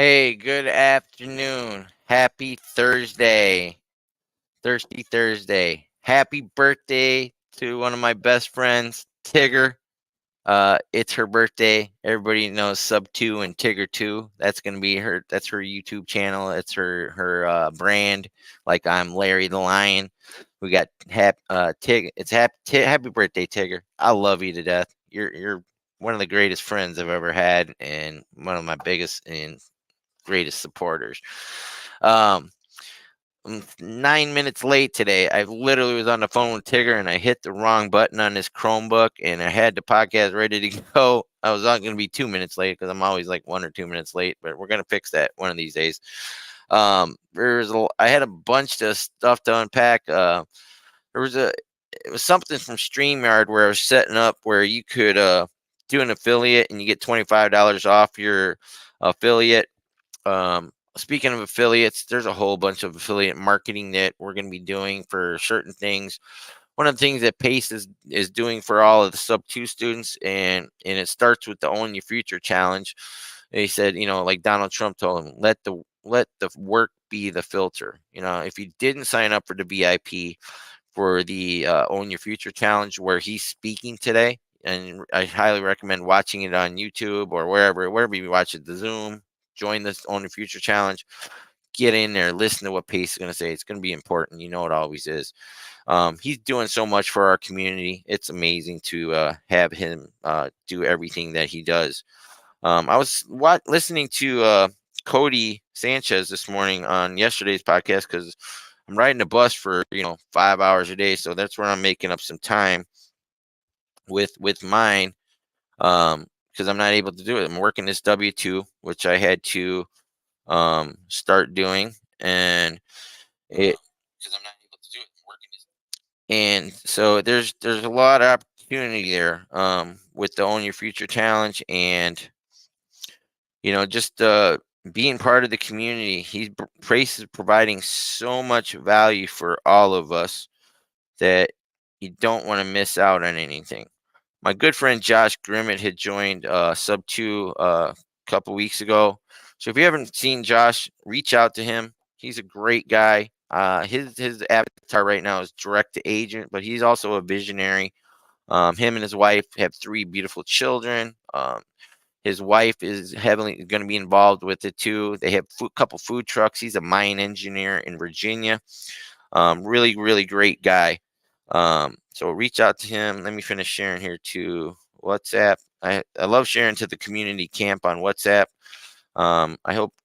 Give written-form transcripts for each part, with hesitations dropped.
Hey, good afternoon. Happy Thursday. Thirsty Thursday. Happy birthday to one of my best friends, Tigger. It's her birthday. Everybody knows Sub 2 and Tigger 2. That's gonna be her. That's her YouTube channel. It's her brand. Like I'm Larry the Lion. We got Tig. It's happy birthday, Tigger. I love you to death. You're one of the greatest friends I've ever had, and one of my biggest and greatest supporters. Um, I'm 9 minutes late today. I literally was on the phone with Tigger and I hit the wrong button on this Chromebook and I had the podcast ready to go. I was not going to be 2 minutes late because I'm always like 1 or 2 minutes late, but we're going to fix that one of these days. I had a bunch of stuff to unpack. It was something from StreamYard where I was setting up where you could do an affiliate and you get $25 off your affiliate. Speaking of affiliates, there's a whole bunch of affiliate marketing that we're going to be doing for certain things. One of the things that Pace is doing for all of the sub 2 students, and it starts with the Own Your Future challenge. He said, like Donald Trump told him, let the work be the filter. If you didn't sign up for the VIP for the Own Your Future challenge where he's speaking today, and I highly recommend watching it on YouTube or wherever you watch it, the Zoom. Join this Own Your Future challenge. Get in there, listen to what Pace is going to say. It's going to be important. You know it always is. He's doing so much for our community. It's amazing to have him do everything that he does. I was listening to Cody Sanchez this morning on yesterday's podcast because I'm riding a bus for 5 hours a day, so that's where I'm making up some time with mine because I'm not able to do it. I'm working this W-2, which I had to start doing, and it because I'm not able to do it. I'm working this, and so there's a lot of opportunity there with the Own Your Future challenge, and just being part of the community. Prace is providing so much value for all of us that you don't want to miss out on anything. My good friend Josh Grimmett had joined Sub 2 a couple weeks ago. So if you haven't seen Josh, reach out to him. He's a great guy. His avatar right now is direct to agent, but he's also a visionary. Him and his wife have 3 beautiful children. His wife is heavily going to be involved with it too. They have a couple food trucks. He's a mine engineer in Virginia. Really, really great guy. So reach out to him. Let me finish sharing here to WhatsApp. I love sharing to the community camp on WhatsApp. I hope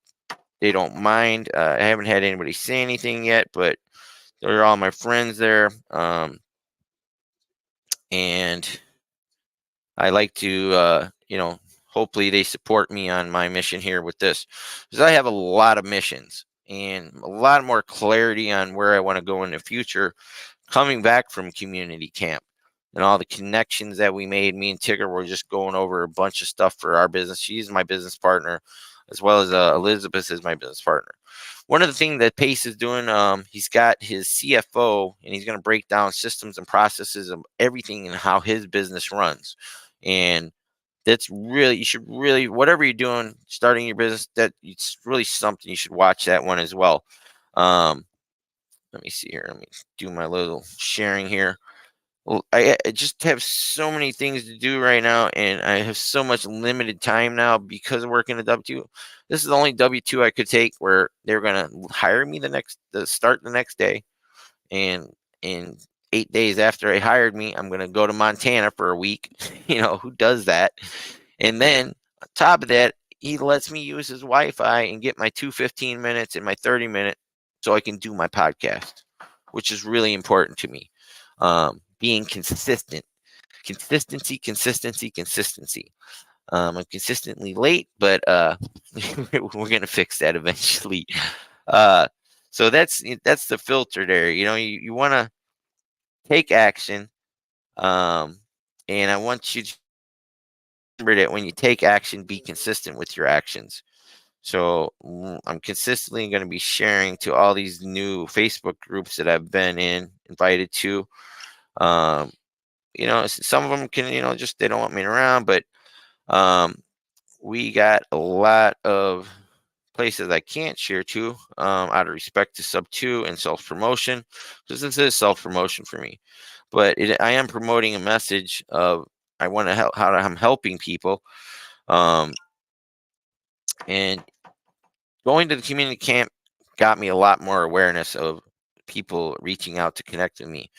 they don't mind. I haven't had anybody say anything yet, but they're all my friends there. And I like to, hopefully they support me on my mission here with this, because I have a lot of missions and a lot more clarity on where I want to go in the future coming back from community camp and all the connections that we made. Me and Tigger were just going over a bunch of stuff for our business. She's my business partner, as well as Elizabeth is my business partner. One of the things that Pace is doing, he's got his CFO, and he's going to break down systems and processes of everything and how his business runs. And that's really, you should really, whatever you're doing, starting your business, that it's really something you should watch that one as well. Let me see here. Let me do my little sharing here. Well, I just have so many things to do right now, and I have so much limited time now because of working at W2. This is the only W2 I could take where they're gonna hire me start the next day, and in 8 days after they hired me, I'm gonna go to Montana for a week. Who does that? And then on top of that, he lets me use his Wi-Fi and get my 2 15 minutes and my 30 minute so I can do my podcast, which is really important to me. Being consistent, consistency. I'm consistently late, but we're gonna fix that eventually. So that's the filter there. You want to take action, and I want you to remember that when you take action, be consistent with your actions. So I'm consistently going to be sharing to all these new Facebook groups that I've been invited to. Some of them can, just they don't want me around, but we got a lot of places I can't share to, out of respect to sub 2 and self promotion, because this is self promotion for me. But I am promoting a message of I want to help, how I'm helping people. Um, and going to the community camp got me a lot more awareness of people reaching out to connect with me.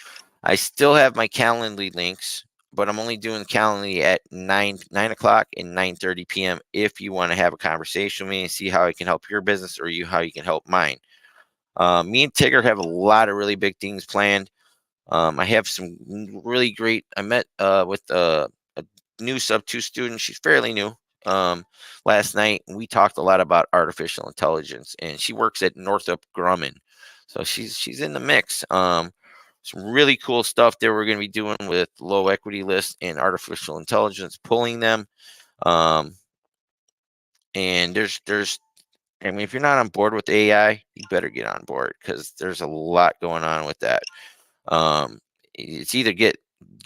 I still have my Calendly links, but I'm only doing Calendly at 9 o'clock and 9:30 p.m. if you want to have a conversation with me and see how I can help your business or how you can help mine. Me and Tigger have a lot of really big things planned. I have some really great. I met with a new sub 2 student. She's fairly new. Last night we talked a lot about artificial intelligence, and she works at Northrop Grumman, so she's in the mix. Some really cool stuff that we're going to be doing with low equity lists and artificial intelligence, pulling them. Um, and there's I mean, if you're not on board with AI, you better get on board because there's a lot going on with that. It's either get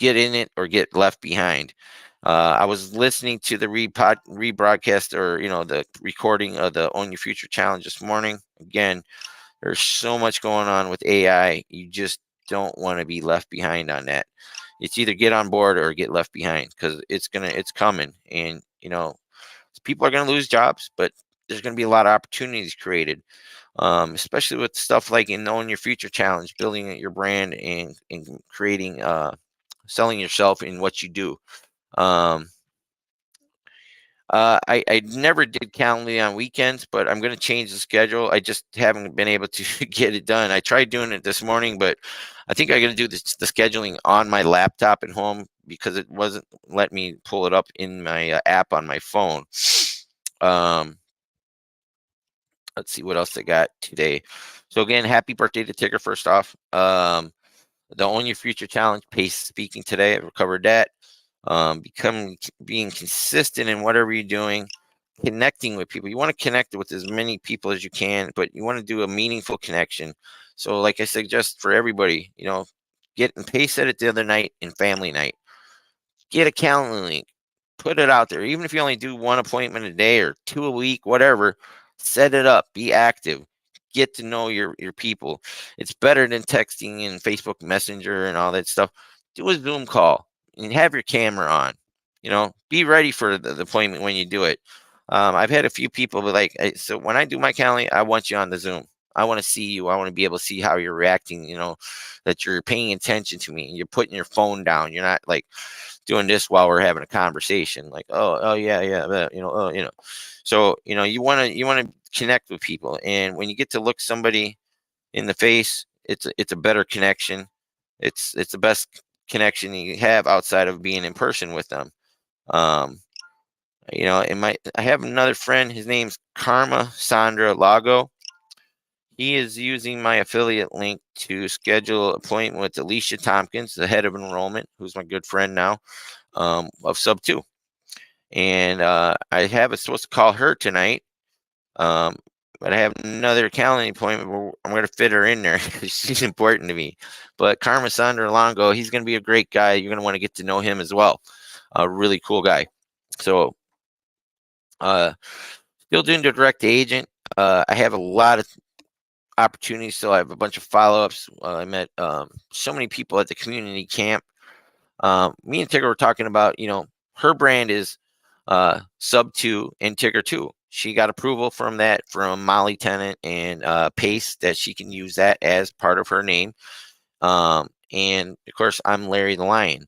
in it or get left behind. I was listening to the rebroadcast, or the recording of the Own Your Future Challenge this morning. Again, there's so much going on with AI. You just don't want to be left behind on that. It's either get on board or get left behind, because it's coming, and people are gonna lose jobs, but there's gonna be a lot of opportunities created, especially with stuff like in Knowing Your Future Challenge, building your brand and creating, selling yourself in what you do. Um, I never did Calendly on weekends, but I'm going to change the schedule. I just haven't been able to get it done. I tried doing it this morning, but I think I'm going to do the scheduling on my laptop at home, because it wasn't let me pull it up in my app on my phone. Um, let's see what else I got today. So again, happy birthday to Tigger first off. The Own Your Future Challenge, pace speaking today. I've covered that. Being consistent in whatever you're doing, connecting with people. You want to connect with as many people as you can, but you want to do a meaningful connection. So, like I suggest for everybody, get and Pace said it the other night in family night. Get a calendar link, put it out there. Even if you only do one appointment a day or two a week, whatever, set it up. Be active. Get to know your people. It's better than texting and Facebook Messenger and all that stuff. Do a Zoom call and have your camera on. Be ready for the appointment when you do it. I've had a few people be like, "Hey, so when I do my Calendly, I want you on the Zoom. I want to see you. I want to be able to see how you're reacting, that you're paying attention to me and you're putting your phone down. You're not like doing this while we're having a conversation, like, oh yeah, yeah, So, you want to connect with people. And when you get to look somebody in the face, it's a better connection. It's the best connection you have outside of being in person with them. Um, I have another friend, his name's Karma Sandra Lago. He is using my affiliate link to schedule an appointment with Alicia Tompkins, the head of enrollment, who's my good friend now, of Sub 2. And I have supposed to call her tonight, but I have another calendar appointment where I'm going to fit her in there because she's important to me. But Karma Sandra Longo, he's going to be a great guy. You're going to want to get to know him as well. A really cool guy. So, still doing the direct agent. I have a lot of opportunities. So I have a bunch of follow-ups. I met so many people at the community camp. Me and Tigger were talking about, her brand is Sub 2 and Tigger 2. She got approval from Molly Tennant and Pace, that she can use that as part of her name. And of course, I'm Larry the Lion.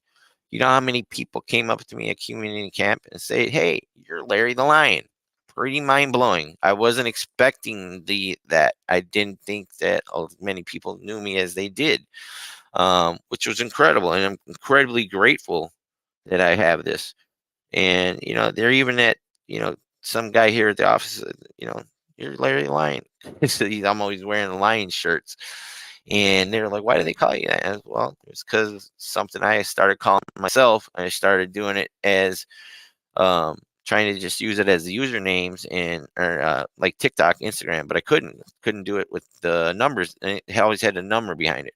You know how many people came up to me at community camp and say, "Hey, you're Larry the Lion." Pretty mind blowing. I wasn't expecting that. I didn't think that many people knew me as they did, which was incredible, and I'm incredibly grateful that I have this. And they're even at some guy here at the office. You're Larry the Lion. So I'm always wearing the Lion shirts. And they're like, "Why do they call you that?" Well, it's because something I started calling myself. I started doing it as trying to just use it as the usernames or like TikTok, Instagram, but I couldn't do it with the numbers. And it always had a number behind it.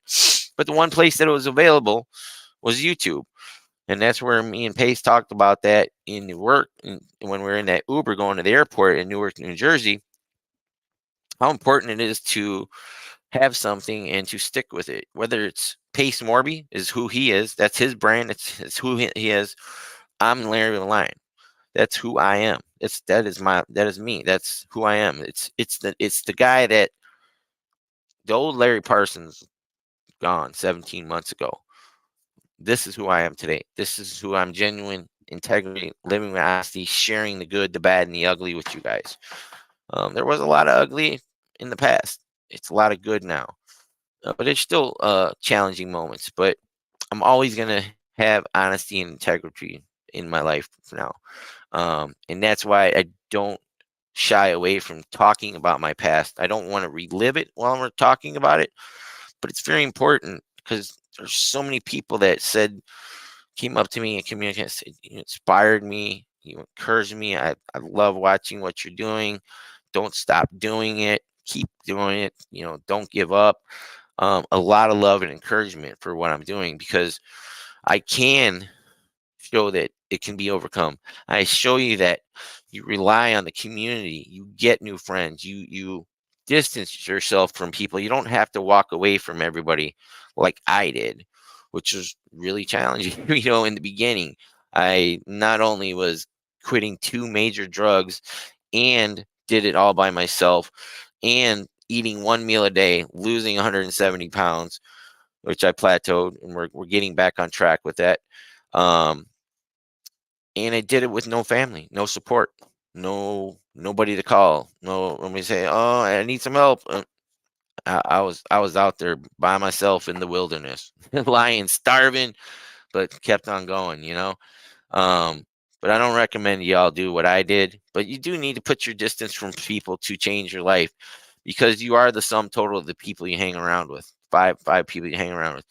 But the one place that it was available was YouTube. And that's where me and Pace talked about that in Newark, when we were in that Uber going to the airport in Newark, New Jersey. how important it is to have something and to stick with it. Whether it's Pace Morby is who he is, that's his brand, it's who he is. I'm Larry the Lion. That's who I am. That is me. That's who I am. It's the guy that the old Larry Parsons gone 17 months ago. This is who I am today. This is who I'm, genuine integrity, living with honesty, sharing the good, the bad, and the ugly with you guys. There was a lot of ugly in the past. It's a lot of good now, but it's still challenging moments. But I'm always gonna have honesty and integrity in my life now, and that's why I don't shy away from talking about my past. I don't want to relive it while we're talking about it, but it's very important because there's so many people that came up to me and communicated, you inspired me, you encouraged me. I love watching what you're doing. Don't stop doing it. Keep doing it. Don't give up. A lot of love and encouragement for what I'm doing, because I can show that it can be overcome. I show you that you rely on the community, you get new friends, you distance yourself from people. You don't have to walk away from everybody like I did, which was really challenging. In the beginning, I not only was quitting two major drugs and did it all by myself, and eating one meal a day, losing 170 pounds, which I plateaued, and we're getting back on track with that. Um, and I did it with no family, no support, nobody to call, no nobody say, "Oh, I need some help." I was out there by myself in the wilderness, lying, starving, but kept on going. Um, but I don't recommend y'all do what I did. But you do need to put your distance from people to change your life, because you are the sum total of the people you hang around with. Five people you hang around with.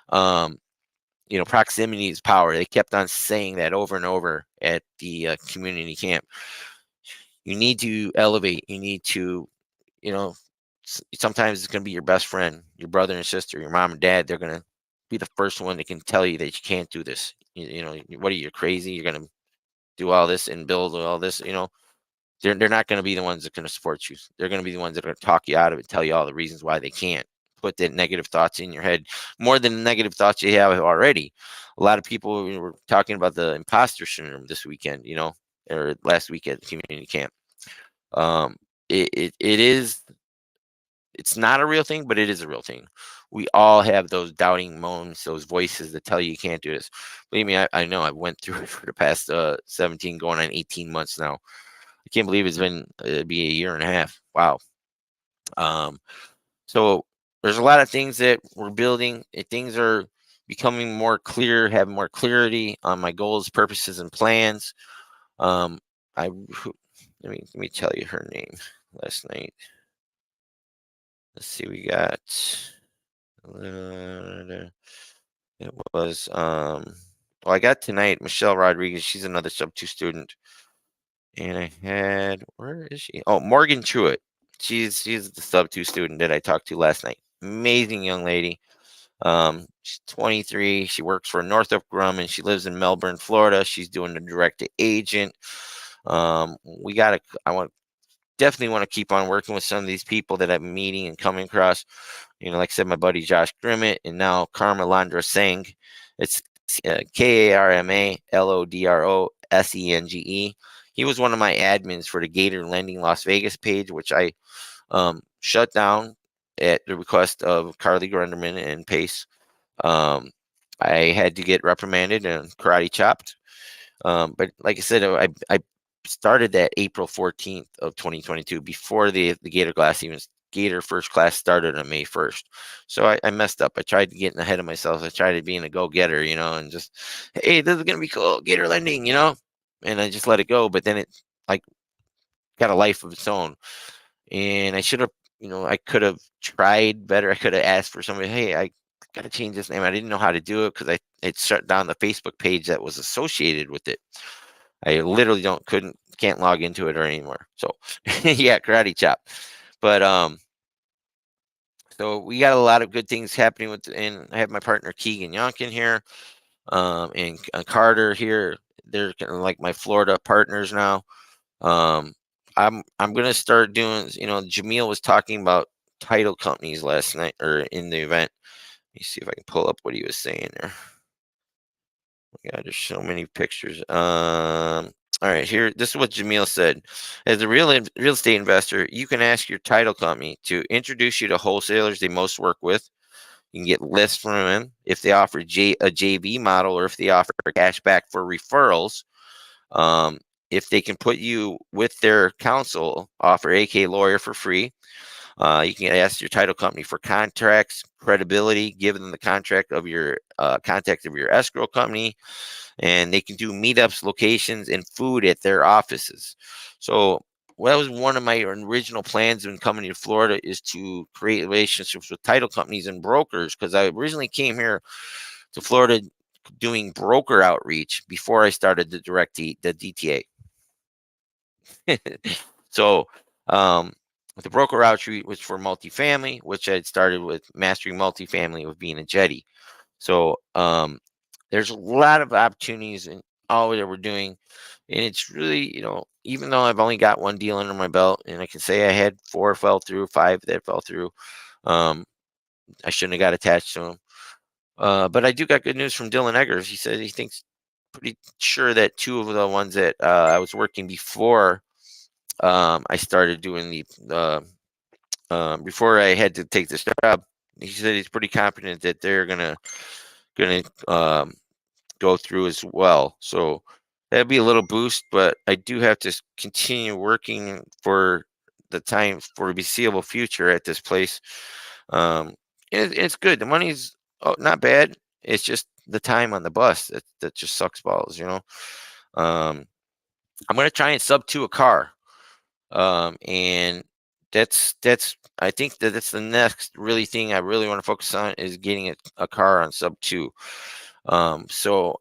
Um, proximity is power. They kept on saying that over and over at the community camp. You need to elevate. You need to, you know, sometimes it's going to be your best friend, your brother and sister, your mom and dad. They're going to be the first one that can tell you that you can't do this. What are you, crazy? You're going to do all this and build all this. They're not going to be the ones that are going to support you. They're going to be the ones that are going to talk you out of it, tell you all the reasons why they can't. Put the negative thoughts in your head, more than the negative thoughts you have already. A lot of people were talking about the imposter syndrome this weekend, or last week at community camp. Um, it is, it's not a real thing, but it is a real thing. We all have those doubting moments, those voices that tell you can't do this. Believe me, I know. I went through it for the past 17, going on 18 months now. I can't believe it's been be a year and a half. Wow. Um, so there's a lot of things that we're building. Things are becoming more clear, have more clarity on my goals, purposes, and plans. Um, let me tell you her name last night. Let's see, we got it was well, I got tonight Michelle Rodriguez. She's another sub 2 student. And I had, where is she? Oh, Morgan Truitt. She's the sub 2 student that I talked to last night. Amazing young lady. She's 23. She works for Northrop Grumman. She lives in Melbourne, Florida. She's doing the direct to agent. I definitely want to keep on working with some of these people that I'm meeting and coming across. Like I said, my buddy Josh Grimmett, and now Karmalandra Singh. It's KARMALODROSENGE. He was one of my admins for the Gator Lending Las Vegas page, which I shut down at the request of Carly Grunderman and Pace. I had to get reprimanded and karate chopped. But like I said, I started that April 14th of 2022, before the Gator Gator first class started on May 1st. So I messed up. I tried to get ahead of myself. I tried to be a go-getter, and just, hey, this is gonna be cool, Gator lending, and I just let it go. But then it like got a life of its own, and I should have, I could have tried better. I could have asked for somebody, hey, I got to change this name. I didn't know how to do it because I had shut down the Facebook page that was associated with it. I literally can't log into it or anymore. So yeah, karate chop. But so we got a lot of good things happening and I have my partner Keegan Yonkin here, and Carter here. They're kind of like my Florida partners now. I'm gonna start doing. Jameel was talking about title companies last night or in the event. Let me see if I can pull up what he was saying there. Yeah, there's so many pictures. All right, here. This is what Jameel said. As a real estate investor, you can ask your title company to introduce you to wholesalers they most work with. You can get lists from them if they offer a JV model or if they offer cash back for referrals. Um, if they can put you with their counsel, offer AK lawyer for free. You can ask your title company for contracts, credibility, give them the contract of your contact of your escrow company, and they can do meetups, locations, and food at their offices. So that was one of my original plans when coming to Florida, is to create relationships with title companies and brokers, because I originally came here to Florida doing broker outreach before I started the DTA. So um, the broker outreach was for multifamily, which I had started with mastering multifamily with being a jetty. So there's a lot of opportunities in all that we're doing. And it's really, even though I've only got one deal under my belt, and I can say I had 4 fell through, 5 that fell through, um, I shouldn't have got attached to them. But I do got good news from Dylan Eggers. He said he thinks pretty sure that 2 of the ones that I was working before I started doing before I had to take this job. He said he's pretty confident that they're gonna go through as well. So that'd be a little boost, but I do have to continue working for the time for a foreseeable future at this place. Um, it's good. The money's not bad. It's just the time on the bus that just sucks balls. I'm gonna try and sub to a car, and that's I think that's the next really thing I really want to focus on, is getting a car on sub 2. So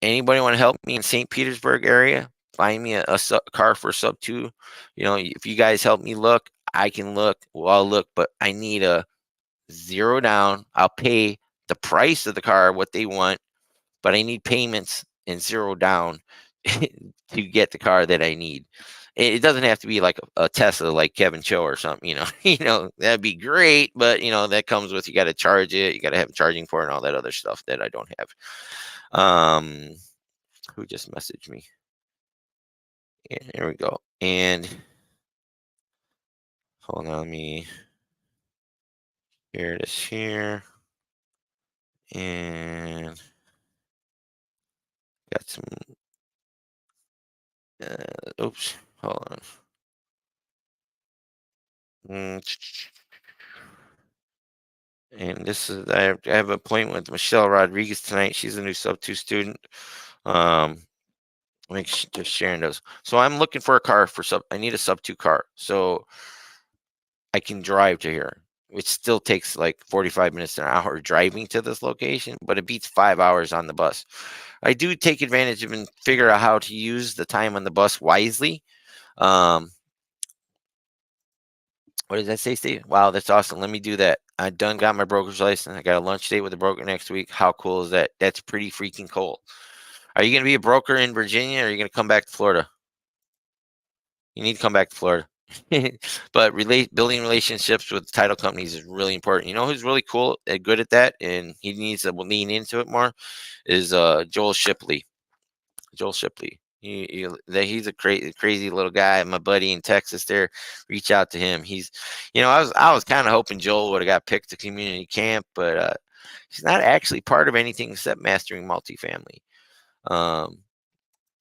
anybody want to help me in St. Petersburg area? Find me a car for sub 2. If you guys help me look, I can look. Well, I'll look, but I need a 0 down. I'll pay the price of the car, what they want, but I need payments and 0 down to get the car that I need. It doesn't have to be like a Tesla, like Kevin Cho or something. That'd be great, but that comes with, you got to charge it, you got to have charging for it, and all that other stuff that I don't have. Who just messaged me? Yeah, here we go. And hold on, here it is here. And got some, oops, hold on. And this is, I have an appointment with Michelle Rodriguez tonight. She's a new sub 2 student. Just sharing those. So I'm looking for a car I need a sub 2 car, so I can drive to here. It still takes like 45 minutes to an hour driving to this location, but it beats 5 hours on the bus. I do take advantage of and figure out how to use the time on the bus wisely. What does that say, Steve? Wow, that's awesome. Let me do that. I done got my broker's license. I got a lunch date with a broker next week. How cool is that? That's pretty freaking cool. Are you going to be a broker in Virginia, or are you going to come back to Florida? You need to come back to Florida. But building relationships with title companies is really important. You know who's really cool and good at that, and he needs to lean into it more, is Joel Shipley. Joel Shipley. He's a crazy little guy. My buddy in Texas there, reach out to him. I was kind of hoping Joel would have got picked to community camp, but he's not actually part of anything except mastering multifamily.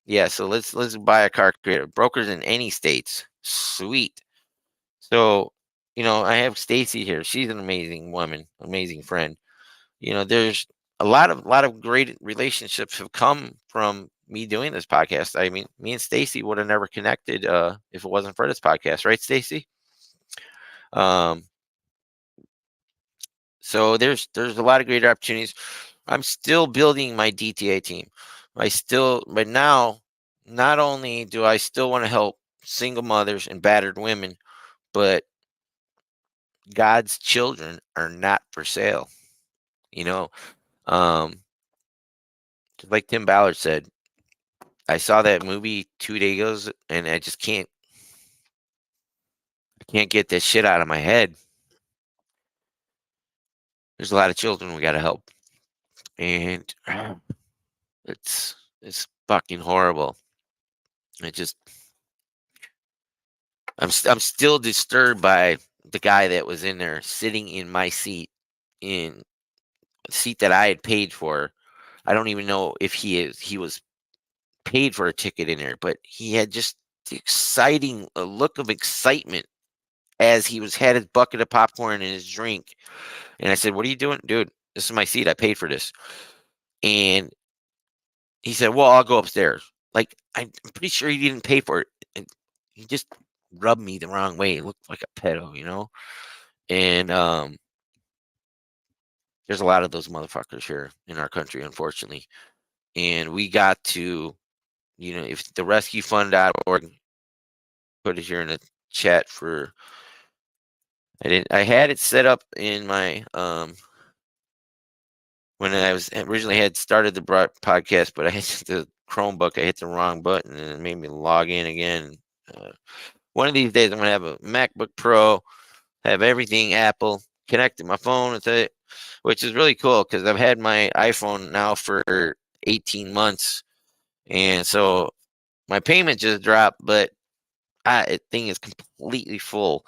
Yeah, so let's buy a car creator. Brokers in any states, sweet. So I have Stacy here. She's an amazing woman, amazing friend. There's a lot of great relationships have come from me doing this podcast. I mean, me and Stacy would have never connected if it wasn't for this podcast, right, Stacy? Um, so there's a lot of great opportunities. I'm still building my DTA team. But now, not only do I still want to help single mothers and battered women, but God's children are not for sale. Um, just like Tim Ballard said, I saw that movie 2 days ago, and I just can't. can't get this shit out of my head. There's a lot of children we got to help, and it's fucking horrible. It just I'm still disturbed by the guy that was in there sitting in my seat, in a seat that I had paid for. I don't even know if he was paid for a ticket in there, but he had just the exciting a look of excitement as he was had his bucket of popcorn and his drink. And I said, "What are you doing, dude? This is my seat. I paid for this." And he said, "Well, I'll go upstairs." Like, I'm pretty sure he didn't pay for it. And he just rubbed me the wrong way. He looked like a pedo, you know? And there's a lot of those motherfuckers here in our country, unfortunately. And we got to, if the rescuefund.org, put it here in the chat for I had it set up in my when I was originally had started the podcast, but I hit the Chromebook, I hit the wrong button and it made me log in again. One of these days I'm gonna have a MacBook Pro, have everything Apple, connected my phone with it, which is really cool because I've had my iPhone now for 18 months, and so my payment just dropped, but thing is completely full.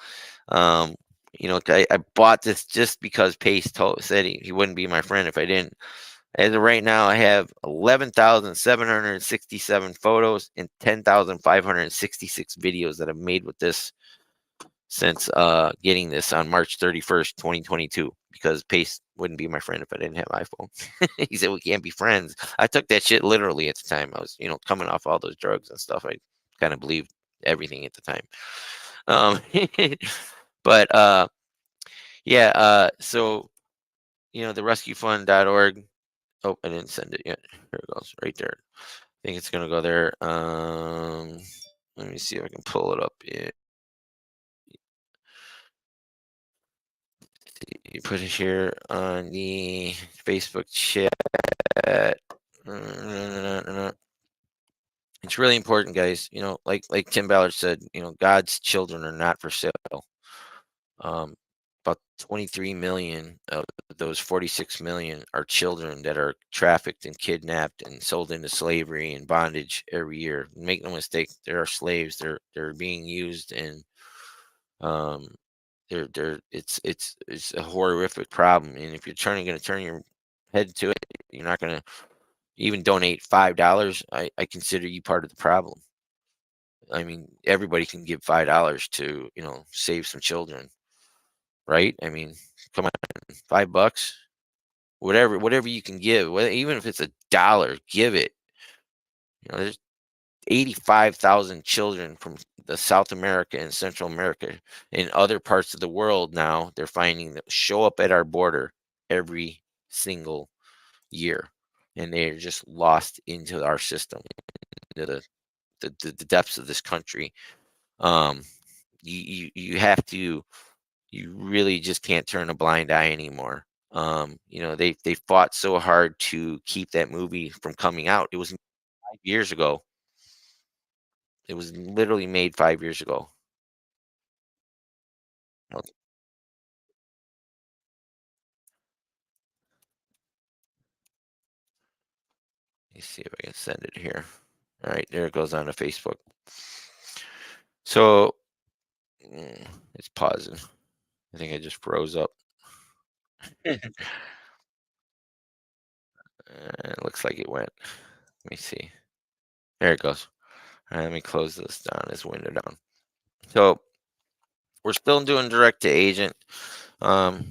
Um, I bought this just because Pace said he wouldn't be my friend if I didn't. As of right now, I have 11,767 photos and 10,566 videos that I've made with this since getting this on March 31st, 2022, because Pace wouldn't be my friend if I didn't have iPhone. He said, we can't be friends. I took that shit literally at the time. I was, coming off all those drugs and stuff. I kind of believed everything at the time. Um, but yeah, so, the rescuefund.org. Oh, I didn't send it yet. Here it goes, right there. I think it's going to go there. Let me see if I can pull it up. Yeah. You put it here on the Facebook chat. It's really important, guys. Like Tim Ballard said, God's children are not for sale. Um, about 23 million of those 46 million are children that are trafficked and kidnapped and sold into slavery and bondage every year. Make no mistake, there are slaves. They're being used, and um, it's a horrific problem. And if you're going to turn your head to it, you're not going to even donate $5. I consider you part of the problem. I mean, everybody can give $5 to save some children, right? I mean, come on, $5, whatever you can give, even if it's $1, give it. There's 85,000 children from the South America and Central America and other parts of the world now. They're finding that show up at our border every single year, and they're just lost into our system, into the depths of this country. Um, you have to, you really just can't turn a blind eye anymore. They fought so hard to keep that movie from coming out. It was 5 years ago. It was literally made 5 years ago. Let me see if I can send it here. All right, there it goes on to Facebook. So it's pausing. I think I just froze up. It looks like it went. Let me see. There it goes. All right, let me close this down, this window down. So we're still doing direct to agent. At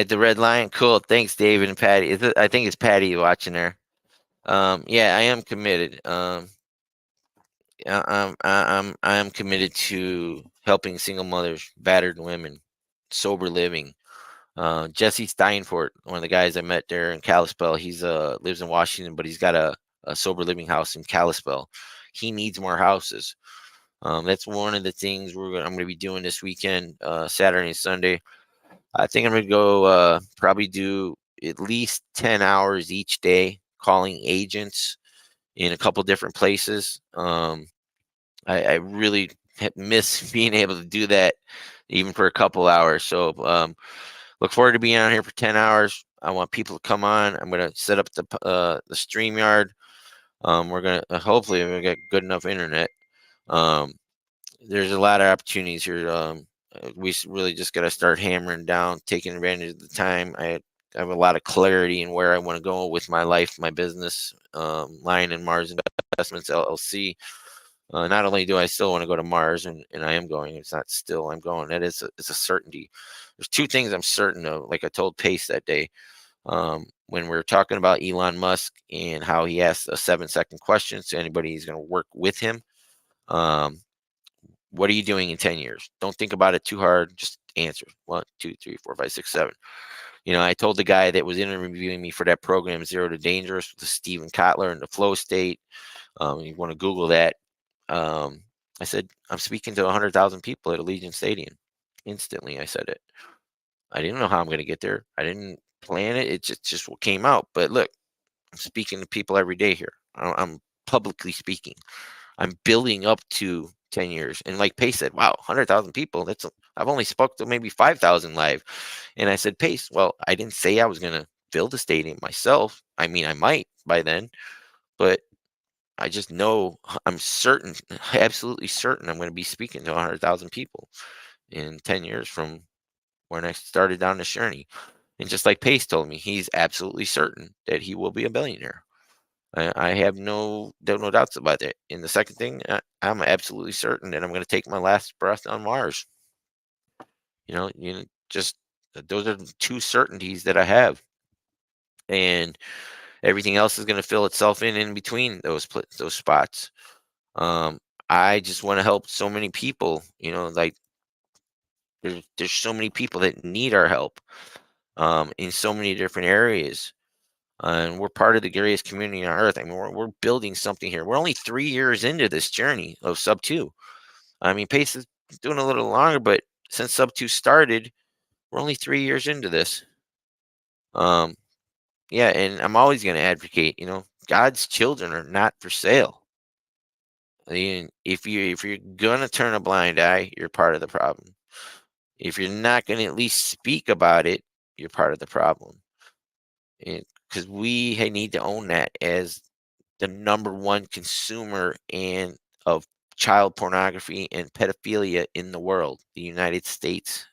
the Red Lion, cool. Thanks, David and Patty. I think it's Patty watching there. Yeah, I am committed. I'm committed to helping single mothers, battered women, sober living. Jesse Steinfort, one of the guys I met there in Kalispell, he's lives in Washington, but he's got a sober living house in Kalispell. He needs more houses. That's one of the things I'm going to be doing this weekend, Saturday and Sunday. I think I'm going to go probably do at least 10 hours each day calling agents in a couple different places. I really miss being able to do that even for a couple hours. So look forward to being on here for 10 hours. I want people to come on. I'm going to set up the StreamYard. We're going to hopefully we're going to get good enough internet. Um, there's a lot of opportunities here. We really just got to start hammering down, taking advantage of the time. I have a lot of clarity in where I want to go with my life, my business, Lion and Mars Investments LLC. Not only do I still want to go to Mars, and I am going, it's not still, I'm going. That is it's a certainty. There's two things I'm certain of, like I told Pace that day. When we are talking about Elon Musk and how he asked a 7-second question to anybody who's going to work with him. What are you doing in 10 years? Don't think about it too hard. Just answer. 1, 2, 3, 4, 5, 6, 7. I told the guy that was interviewing me for that program, Zero to Dangerous, with Steven Kotler and the flow state. You want to Google that. I said, I'm speaking to 100,000 people at Allegiant Stadium. Instantly, I said it. I didn't know how I'm going to get there. I didn't plan it. It just what came out. But look, I'm speaking to people every day here. I'm publicly speaking. I'm building up to 10 years. And like Pace said, wow, 100,000 people. I've only spoke to maybe 5,000 live. And I said, Pace, well, I didn't say I was going to build a stadium myself. I mean, I might by then, but I just know I'm certain, absolutely certain I'm going to be speaking to 100,000 people in 10 years from when I started down this journey. And just like Pace told me, he's absolutely certain that he will be a billionaire. I have no doubts about it. And the second thing, I'm absolutely certain that I'm going to take my last breath on Mars. Just those are the two certainties that I have, and everything else is going to fill itself in between those spots. I just want to help so many people. Like there's so many people that need our help, in so many different areas. And we're part of the greatest community on earth. I mean, we're building something here. We're only 3 years into this journey of Sub 2. I mean, Pace is doing a little longer, but since Sub 2 started, we're only 3 years into this. Um, yeah, and I'm always going to advocate. God's children are not for sale. I mean, if you're gonna turn a blind eye, you're part of the problem. If you're not going to at least speak about it, you're part of the problem. Because we need to own that as the number one consumer of child pornography and pedophilia in the world. The United States,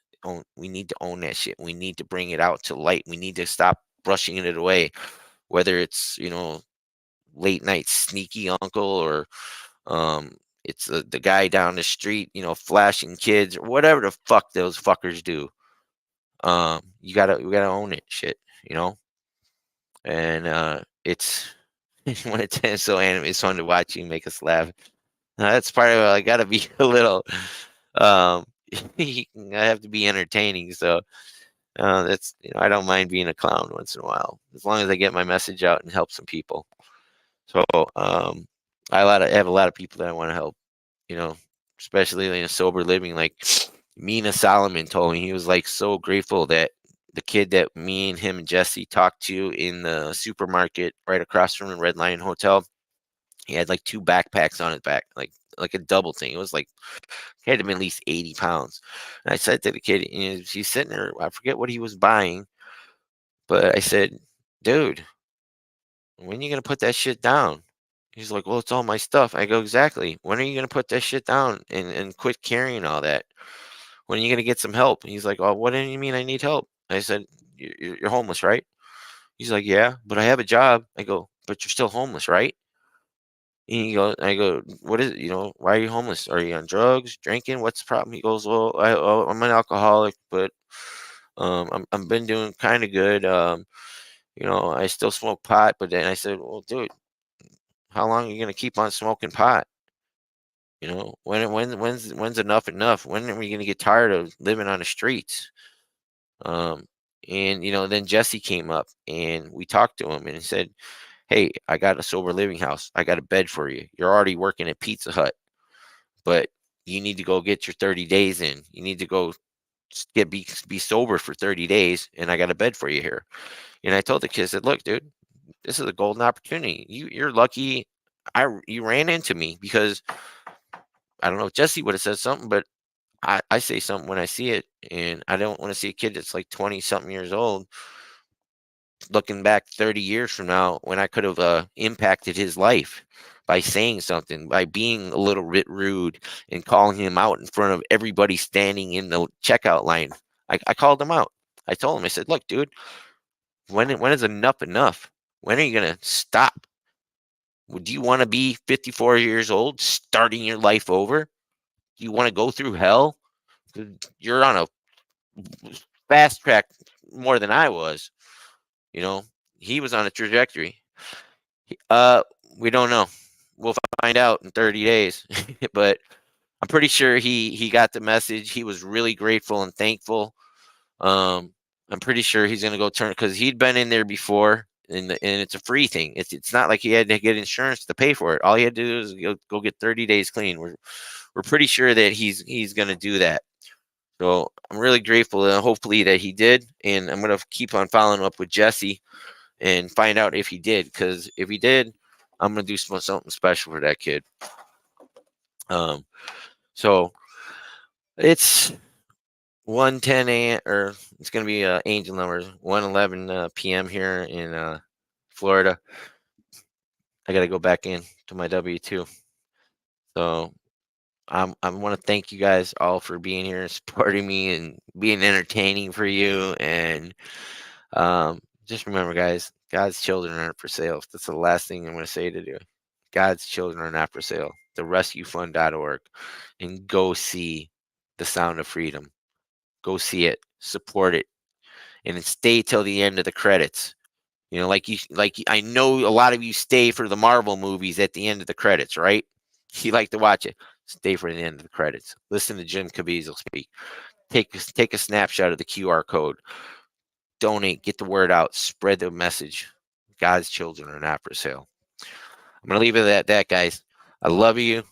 we need to own that shit. We need to bring it out to light. We need to stop brushing it away, whether it's late night sneaky uncle, or it's the guy down the street, flashing kids, or whatever the fuck those fuckers do. We gotta own it, shit, and it's when it's so anime, it's fun to watch you make us laugh. That's part of it. I gotta be a little, um, I have to be entertaining. So that's I don't mind being a clown once in a while, as long as I get my message out and help some people. So I have a lot of people that I want to help. Especially in a sober living. Like Mina Solomon told me, he was like so grateful that the kid that me and him and Jesse talked to in the supermarket right across from the Red Lion Hotel, he had like 2 backpacks on his back, like a double thing. It was like he had to be at least 80 pounds. And I said to the kid, he's sitting there, I forget what he was buying, but I said, dude, when are you gonna put that shit down? He's like, well, it's all my stuff. I go, exactly. When are you gonna put that shit down and quit carrying all that? When are you gonna get some help? And he's like, oh, what do you mean I need help? I said, you're homeless, right? He's like, yeah, but I have a job. I go, but you're still homeless, right? I go, what is it? Why are you homeless? Are you on drugs, drinking? What's the problem? He goes, well, I'm an alcoholic, but I've been doing kind of good. I still smoke pot, but then I said, well, dude, how long are you gonna keep on smoking pot? When's enough enough? When are we gonna get tired of living on the streets? Um, and then Jesse came up and we talked to him and he said, hey, I got a sober living house. I got a bed for you. You're already working at Pizza Hut, but you need to go get your 30 days in. You need to go be sober for 30 days, and I got a bed for you here. And I told the kid, I said, look, dude, this is a golden opportunity. You're lucky you ran into me, because I don't know if Jesse would have said something, but I say something when I see it, and I don't want to see a kid that's like 20 something years old looking back 30 years from now when I could have impacted his life by saying something, by being a little bit rude and calling him out in front of everybody standing in the checkout line. I called him out. I told him, I said, look, dude, when is enough enough? When are you going to stop? Would you want to be 54 years old, starting your life over? Do you want to go through hell? You're on a fast track more than I was. You know, he was on a trajectory. Uh, we don't know. We'll find out in 30 days. But I'm pretty sure he got the message. He was really grateful and thankful. I'm pretty sure he's gonna go turn because he'd been in there before, and it's a free thing. It's not like he had to get insurance to pay for it. All he had to do is go get 30 days clean. We're pretty sure that he's gonna do that. So I'm really grateful and hopefully that he did. And I'm gonna keep on following up with Jesse and find out if he did. Because if he did, I'm gonna do something special for that kid. Um, so it's 1:10 a.m. or it's gonna be angel numbers 1:11 p.m. here in Florida. I gotta go back in to my W-2. So I want to thank you guys all for being here, supporting me, and being entertaining for you. And just remember, guys, God's children aren't for sale. That's the last thing I'm going to say to you. God's children are not for sale. TheRescueFund.org, and go see The Sound of Freedom. Go see it, support it, and then stay till the end of the credits. You know, I know a lot of you stay for the Marvel movies at the end of the credits, right? You like to watch it. Stay for the end of the credits. Listen to Jim Caviezel speak. Take a snapshot of the QR code. Donate. Get the word out. Spread the message. God's children are not for sale. I'm gonna leave it at that, guys. I love you.